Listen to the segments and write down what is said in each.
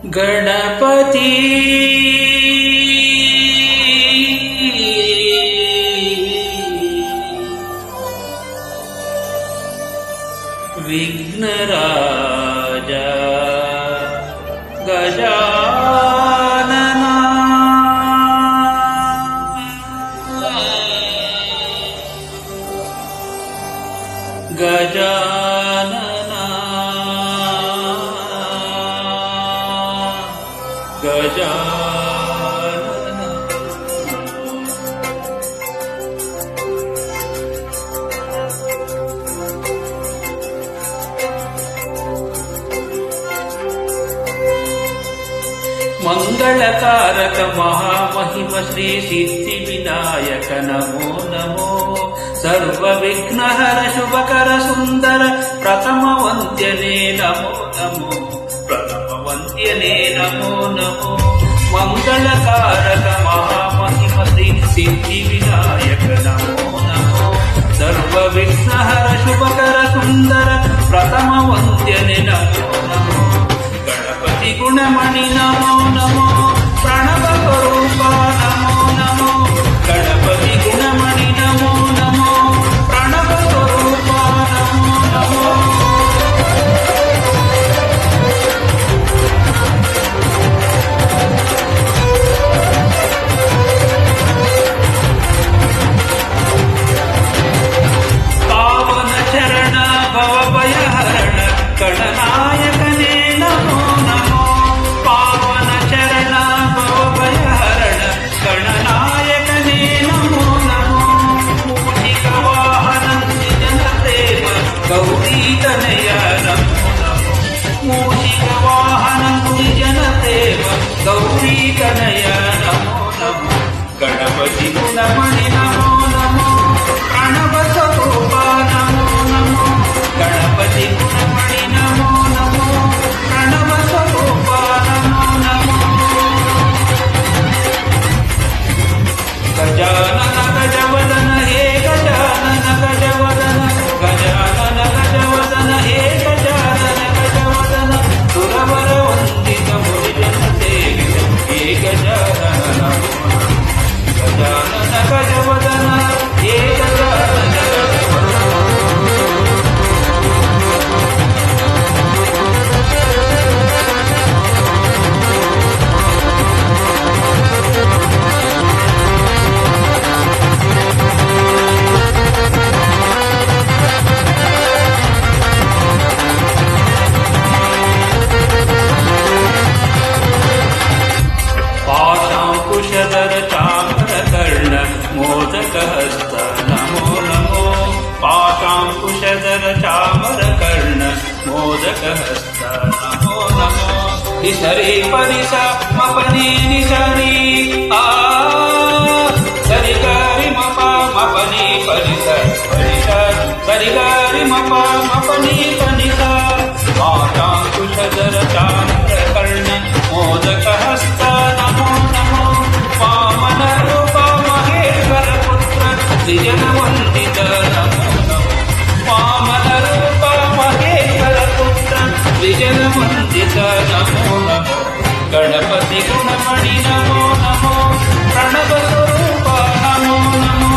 ಗಣಪತಿ ವಿಘ್ನರಾಜ ಗಜಾನನ ಗಜಾನನ ಗಜಾನನ ಮಂಗಳಕಾರಕ ಮಹಾಮಹಿಮ ಶ್ರೀ ಸಿದ್ಧಿ ವಿನಾಯಕ ನಮೋ ನಮೋ ಸರ್ವ ವಿಘ್ನಹರ ಶುಭಕರ ಸುಂದರ ಪ್ರಥಮ ವಂದ್ಯನೇ ನಮೋ ನಮೋ ಪ್ರಥಮ ವಂದ್ಯನೇ ನಮೋ ನಮೋ ಮಂಗಳಕಾರಕ ಮಹಾಮಹಿಮ ಶ್ರೀ ಸಿದ್ಧಿ ವಿನಾಯಕ ನಮೋ ನಮೋ ಸರ್ವ ವಿಘ್ನಹರ ಶುಭಕರ ಸುಂದರ ಪ್ರಥಮ ವಂದ್ಯನೇ ನಮೋ ನಮೋ ಗಣಪತಿ ಗುಣಮಣಿ ನಮೋ ನಮೋ ಪ್ರಣವ ಸ್ವರೂಪ ನಮೋ ನಮೋ ಗಣಪತಿ ಗುಣಮಣಿ ನಮೋ ನಮೋ ಪ್ರಣವ ಸ್ವರೂಪ ನಮೋ ನಮೋ ಪಾವನ ಚರಣ ಭವಭಯಹರಣ ಗಣನಾಯಕನೇ ನಮೋ ನಮೋ ಪಾವನ ಚರಣ ಭವಭಯಹರಣ ಗಣನಾಯಕನೇ ನಮೋ ನಮೋ ಮೂಷಿಕ ವಾಹನ ನಿಜನ ಪ್ರೇಮ ಗೌರಿ ತನಯ ನಮೋ ನಮೋ ಮೂಷಿಕ ವಾಹನ ನಿಜನ ಪ್ರೇಮ ಗೌರಿ ತನಯ ನಮೋ ನಮೋ ಗಣಪತಿ ಗುಣಮಣಿ ನಮೋ ನಮೋ ಪ್ರಣವ ಸ್ವರೂಪ ನಮೋ ನಮೋ ಗಣಪತಿ ಗುಣಮಣಿ ನಮೋ ನಮೋ ಪ್ರಣವ ಸ್ವರೂಪ ನಮೋ ನಮೋ ಗಜಾನನ ಗಜವದನ ಹೇ ಗಜಾನನ ಗಜವದನ ಗಜಾನನ ಗಜವದನ ಹೇ ಗಜಾನನ ಗಜವದನ ಸುರವರ ವಂದಿತ ಮುರಿಜನ ಸೇವಿತ ಹೇ ಗಜಾನನ ನಮೋ ಗಜಾನನ ಗಜವದನ ಹೇ ಗಜಾನನ ಗಜವದನ पाशांकुशधर चामरकर्ण मोदकहस्त नमो नमो पाशांकुशधर चामरकर्ण मोदकहस्त नमो नमो निसरे परिस मपने निसरी सरिगारि मपा मपने परिस परिस सरिगारि मपा मपने परिस पाशांकुशधर चामरकर्ण मोदकहस्त नमो नमो वामन रूप महेश्वर पुत्र द्विजनवन्दित नमो नमो वामन रूप महेश्वर पुत्र द्विजनवन्दित नमो नमो गणपति गुणमणि नमो नमो प्रणव स्वरूप नमो नमो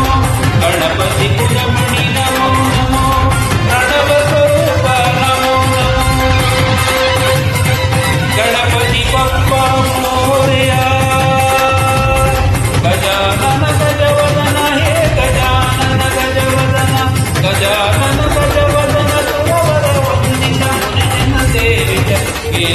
गणपति गुणमणि नमो नमो प्रणव स्वरूप नमो नमो गणपति बप्पा मोरया गजानन गजवदन हे गजानन गजवदन गजानन गजवदन सुरवर वन्दित मुनिजन सेवित हे